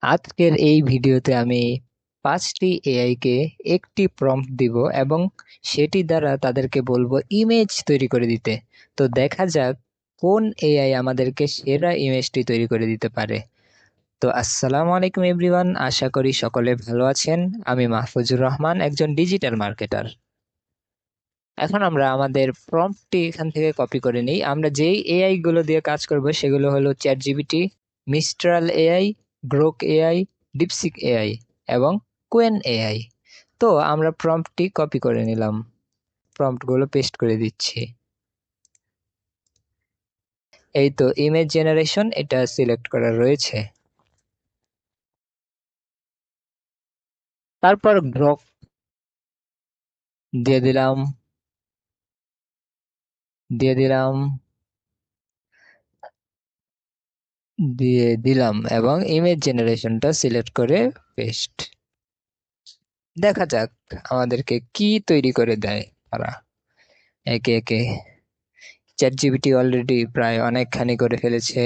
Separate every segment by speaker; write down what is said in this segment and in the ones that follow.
Speaker 1: আজকের এই ভিডিওতে আমি 5টি এআই কে একটি প্রম্পট দিব এবং সেটি দ্বারা তাদেরকে বলবো ইমেজ তৈরি করে দিতে। তো দেখা যাক কোন এআই আমাদেরকে সেরা ইমেজটি তৈরি করে দিতে পারে। তো আসসালামু আলাইকুম এভরিওয়ান, আশা করি সকলে ভালো আছেন। আমি মাহফুজুর রহমান, একজন ডিজিটাল মার্কেটার। এখন আমরা আমাদের প্রম্পটটি এখান থেকে কপি করে নিই। আমরা যেই এআই গুলো দিয়ে কাজ করব সেগুলো হলো ChatGPT, Mistral AI, Grok AI, DeepSeek AI এবং কোয়েন এআই। তো আমরা প্রম্পটটি কপি করে নিলাম, প্রম্পটগুলো পেস্ট করে দিচ্ছি। এই তো ইমেজ জেনারেশন, এটা সিলেক্ট করা রয়েছে। তারপর গ্রোক দিয়ে দিলাম দিয়ে দিলাম দিয়ে দিলাম এবং ইমেজ জেনারেশনটা সিলেক্ট করে পেস্ট। দেখা যাক আমাদেরকে কি তৈরি করে দেয় তারা একে একে। চ্যাটজিপিটি অলরেডি প্রায় অনেকখানি করে ফেলেছে।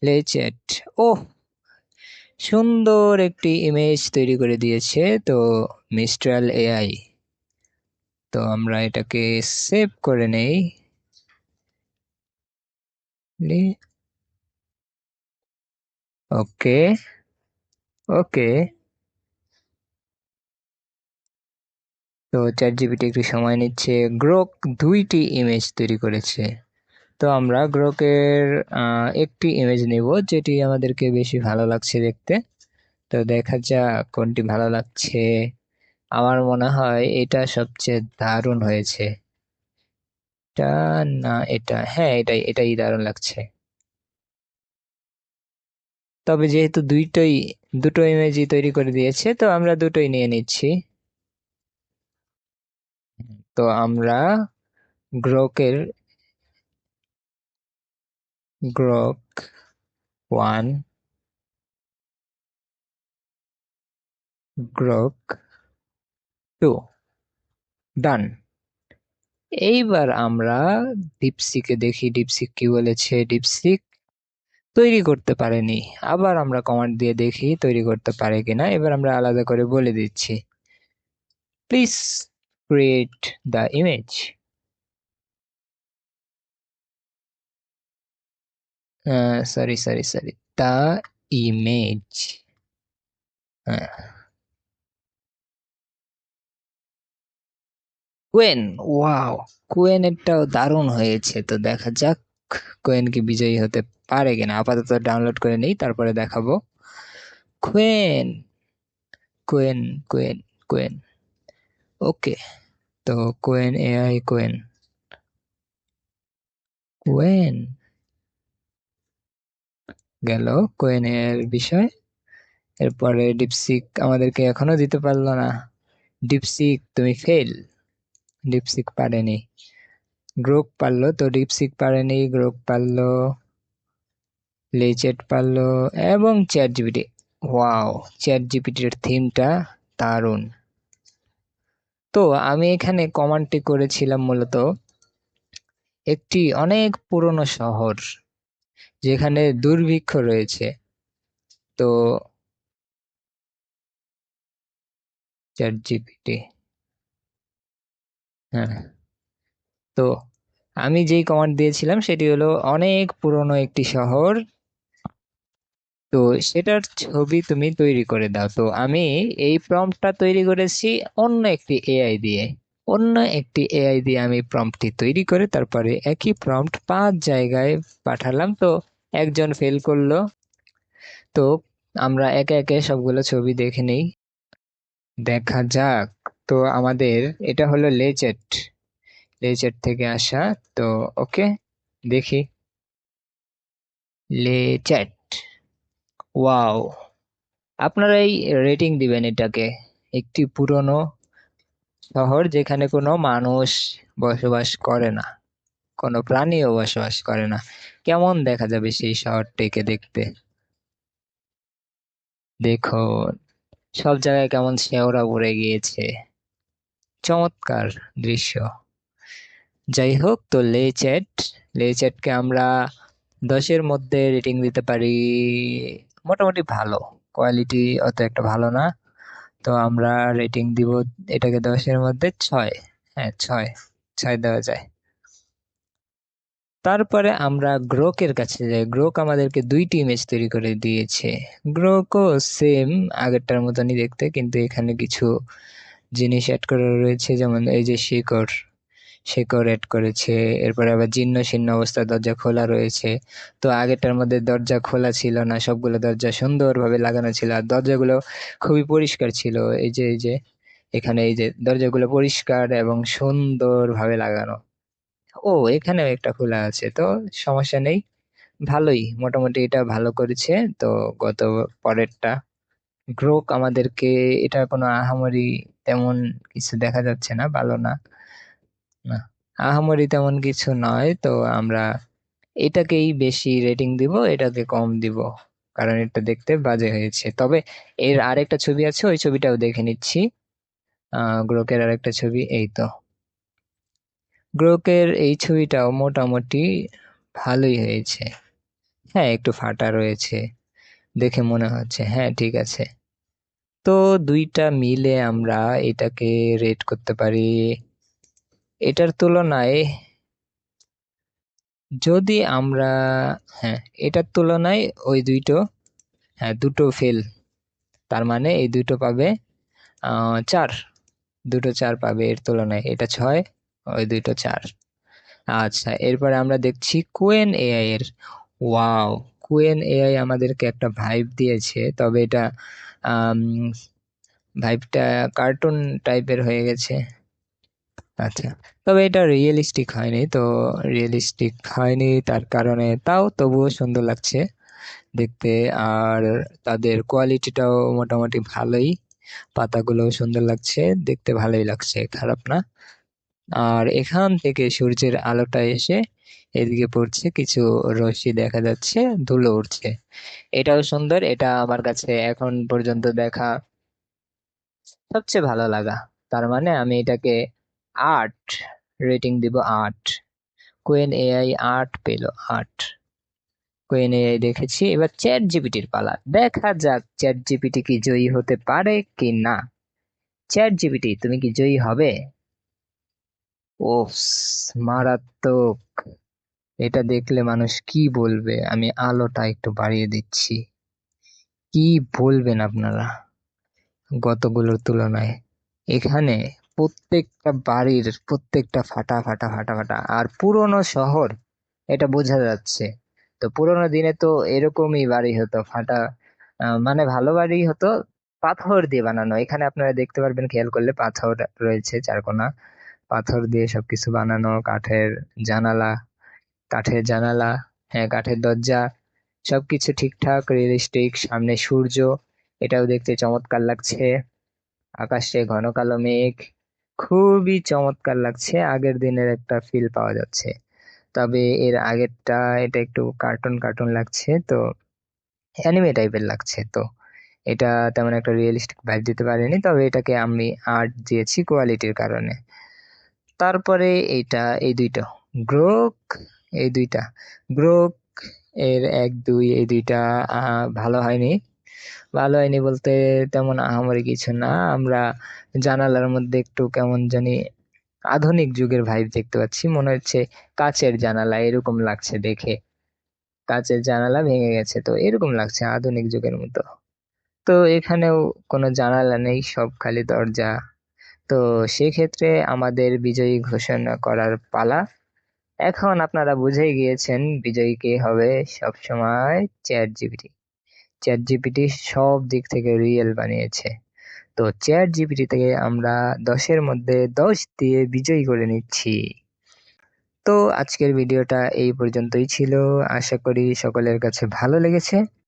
Speaker 1: লেচ্যাট, ও সুন্দর একটি ইমেজ তৈরি করে দিয়েছে। তো মিস্ট্রাল এআই, তো আমরা এটাকে সেভ করে নেই। ওকে ওকে, তো চ্যাটজিপিটি একটু সময় নিচ্ছে। গ্রোক 2টি ইমেজ তৈরি করেছে। তো আমরা গ্রোকের একটি ইমেজ নেব যেটি আমাদেরকে বেশি ভালো লাগছে দেখতে। তো দেখা যাক কোনটি ভালো লাগছে। আমার মনে হয় এটা সবচেয়ে দারুণ হয়েছে। এটা না, এটা, হ্যাঁ, এটাই দারুণ লাগছে। তবে যেহেতু দুটো ইমেজই তৈরি করে দিয়েছে, তো আমরা দুটোই নিয়ে নিচ্ছি। তো আমরা গ্রোকের গ্রোক 1, গ্রোক 2, ডান। এইবার আমরা ডিপসিকে দেখি ডিপসিক কি বলেছে। ডিপসিক তৈরি করতে পারেনি। আবার আমরা কমান্ড দিয়ে দেখি তৈরি করতে পারে কিনা। এবার আমরা আলাদা করে বলে দিচ্ছি, please create the image. Sorry, the image. কোয়েন, ওয়াও, কোয়েন এরটাও দারুণ হয়েছে। তো দেখা যাক কোয়েন কি বিজয়ী হতে পারে কিনা। আপাতত ডাউনলোড করে নেই, তারপরে দেখাবো। কোয়েন কোয়েন কোয়েন কোয়েন, ওকে। তো কোয়েন এআই, কোয়েন কোয়েন গেল কোয়েন এর বিষয়। এরপরে ডিপসিক আমাদেরকে এখনো দিতে পারলো না। ডিপসিক তুমি ফেল। ডিপসিক পারেনি। গ্রোক পারলো, তো ডিপসিক পারেনি। গ্রোক পারলো, লেচেট পারলো এবং চ্যাট জিপিটি। ওয়াও, চ্যাট জিপিটির থিমটা দারুণ। তো আমি এখানে কমান্ডটি করেছিলাম মূলত একটি অনেক পুরনো শহর যেখানে দুর্ভিক্ষ রয়েছে। তো চ্যাট জিপিটি, হ্যাঁ, তো আমি যেই কমান্ড দিয়েছিলাম সেটি হলো অনেক পুরনো একটি শহর, তো সেটার ছবি তুমি তৈরি করে দাও। তো আমি এই প্রম্পটটা তৈরি করেছি অন্য একটি এআই দিয়ে আমি প্রম্পটটি তৈরি করে তারপরে একই প্রম্পট 5 জায়গায় পাঠালাম। তো একজন ফেল করলো। তো আমরা একে একে সবগুলো ছবি দেখে নেই, দেখা যাক। তো আমাদের এটা হলো লেচেট, লেচেট থেকে আসা। তো ওকে, দেখি লেচেট। ওয়াও, আপনারাই রেটিং দিবেন এটাকে। একটি পুরনো শহর যেখানে কোনো মানুষ বসবাস করে না, কোনো প্রাণীও বসবাস করে না। কেমন দেখা যাবে সেই শহরটিকে দেখতে? দেখুন, সব জায়গায় কেমন শেওড়া পড়ে গিয়েছে। চমৎকার দৃশ্য। যাই হোক, তো লেচেটকে আমরা 10-এর মধ্যে রেটিং দিতে পারি মোটামুটি ভালো, কোয়ালিটি অত একটা ভালো না। তো আমরা রেটিং দিব এটাকে 10-এর মধ্যে 6। হ্যাঁ, 6, 6 দেওয়া যায়। তারপরে আমরা গ্রোকের কাছে যাই। গ্রোক আমাদেরকে 2টি ইমেজ তৈরি করে দিয়েছে। গ্রোকও সেম আগেরটার মতনই দেখতে, কিন্তু এখানে কিছু জিনিস অ্যাড করা রয়েছে, যেমন এই যে শিকড়, শিকড় অ্যাড করেছে। এরপরে আবার জীর্ণ শীর্ণ অবস্থায় দরজা খোলা রয়েছে। তো আগেরটার মধ্যে দরজা খোলা ছিল না, সবগুলো দরজা সুন্দরভাবে লাগানো ছিল, আর দরজাগুলো খুবই পরিষ্কার ছিল। এই যে এখানে এই যে দরজাগুলো পরিষ্কার এবং সুন্দরভাবে লাগানো। ও, এখানেও একটা খোলা আছে, তো সমস্যা নেই, ভালোই, মোটামুটি এটা ভালো করেছে। তো গত পরেরটা গ্রোক আমাদেরকে, এটা কোনো আহামরি তেমন কিছু দেখা যাচ্ছে না, ভালো না, না আহামরি তেমন কিছু নয়। তো আমরা এটাকেই বেশি রেটিং দিব, এটাকে কম দিব, কারণ এটা দেখতে বাজে হয়েছে। তবে এর আরেকটা ছবি আছে, ওই ছবিটাও দেখে নিচ্ছি। গ্রোকের আরেকটা ছবি, এই তো গ্রোকের এই ছবিটাও মোটামুটি ভালোই হয়েছে। হ্যাঁ, একটু ফাটা রয়েছে দেখে মনে হচ্ছে, হ্যাঁ ঠিক আছে। তো দুইটা মিলে আমরা এটাকে রেট করতে পারি, এটার তুলনায় যদি আমরা, হ্যাঁ এটার তুলনায় ওই দুইটো, হ্যাঁ দুটো ফেল, তার মানে এই দুটো পাবে 4, দুটো 4 পাবে, এর তুলনায় এটা 6, ওই দুটো 4। আচ্ছা, এরপরে আমরা দেখছি কুয়েন এআই এর। ওয়াও, কুয়েন এআই আমাদেরকে একটা ভাইব দিয়েছে, তবে এটা ভাইবটা কার্টুন টাইপের হয়ে গেছে। আচ্ছা, তবে এটা রিয়েলিস্টিক হয়নি, তো রিয়েলিস্টিক হয়নি তার কারণে তাও তবুও সুন্দর লাগছে দেখতে। আর তাদের কোয়ালিটিটাও মোটামুটি ভালোই, পাতাগুলো সুন্দর লাগছে দেখতে, ভালোই লাগছে, খারাপ না। আর এখান থেকে সূর্যের আলোটা এসে এদিকে পড়ছে, কিছু রশ্মি দেখা যাচ্ছে, ধুলো উঠছে, এটাও সুন্দর। এটা আমার কাছে এখন পর্যন্ত দেখা সবচেয়ে ভালো লাগা। তার মানে আমি এটাকে 8 রেটিং দিব, 8। কোয়েন এআই 8 পেল, 8। কোয়েন এআই দেখেছি, এবার চ্যাট জিপিটির পালা, দেখা যাক চ্যাট জিপিটি কি জয়ী হতে পারে কি না। চ্যাট জিপিটি, তুমি কি জয়ী হবে? ওফস, মারাত্মক! এটা দেখলে মানুষ কি বলবে, আমি আলোটা একটু বাড়িয়ে দিচ্ছি, কি বলবেন আপনারা গতগুলোর তুলনায়? এখানে প্রত্যেকটা বাড়ির প্রত্যেকটা ফাটা ফাটা ফাটা ফাটা, আর পুরনো শহর, এটা বোঝা যাচ্ছে। তো পুরোনো দিনে তো এরকমই বাড়ি হতো, ফাটা, মানে ভালো বাড়ি হতো, পাথর দিয়ে বানানো। এখানে আপনারা দেখতে পারবেন, খেয়াল করলে পাথর রয়েছে চারকোনা, পাথর দিয়ে সবকিছু বানানো, জানালা কাঠের জানালা, হ্যাঁ কাঠের দরজা, সবকিছু ঠিকঠাক রিয়েলিস্টিক। সামনে সূর্য, এটাও দেখতে চমৎকার লাগছে। আকাশে ঘন কালো মেঘ, খুবই চমৎকার লাগছে, আগের দিনের একটা ফিল পাওয়া যাচ্ছে। তবে এর আগেরটা, এটা একটু কার্টুন কার্টুন লাগছে, তো অ্যানিমে টাইপের লাগছে, তো এটা তেমন একটা রিয়েলিস্টিক ভাইব দিতে পারেনি। তবে এটাকে আমি 8 দিয়েছি কোয়ালিটির কারণে। তারপরে এইটা, এই দুইটা গ্রোক, এই দুইটা গ্রোক এর 1, 2, এই দুইটা ভালো হয়নি। ভালো হয়নি বলতে তেমন আহামরি কিছু না। আমরা জানালার মধ্যে একটু কেমন জানি আধুনিক যুগের ভাইব দেখতে পাচ্ছি, মনে হচ্ছে কাচের জানালা, এরকম লাগছে দেখে, কাচের জানালা ভেঙে গেছে, তো এরকম লাগছে আধুনিক যুগের মতো। তো এখানেও কোনো জানালা নেই, সব খালি দরজা। তো সেক্ষেত্রে আমাদের বিজয়ী ঘোষণা করার পালা। এখন আপনারা বুঝেই গিয়েছেন বিজয়ী কে হবে। সব সময় চ্যাট জিপিটি, চ্যাট জিপিটি সব দিক থেকে রিয়েল বানিয়েছে। তো চ্যাট জিপিটি থেকে আমরা 10-এর মধ্যে 10 দিয়ে বিজয়ী করে নিচ্ছি। তো আজকের ভিডিওটা এই পর্যন্তই ছিল, আশা করি সকলের কাছে ভালো লেগেছে।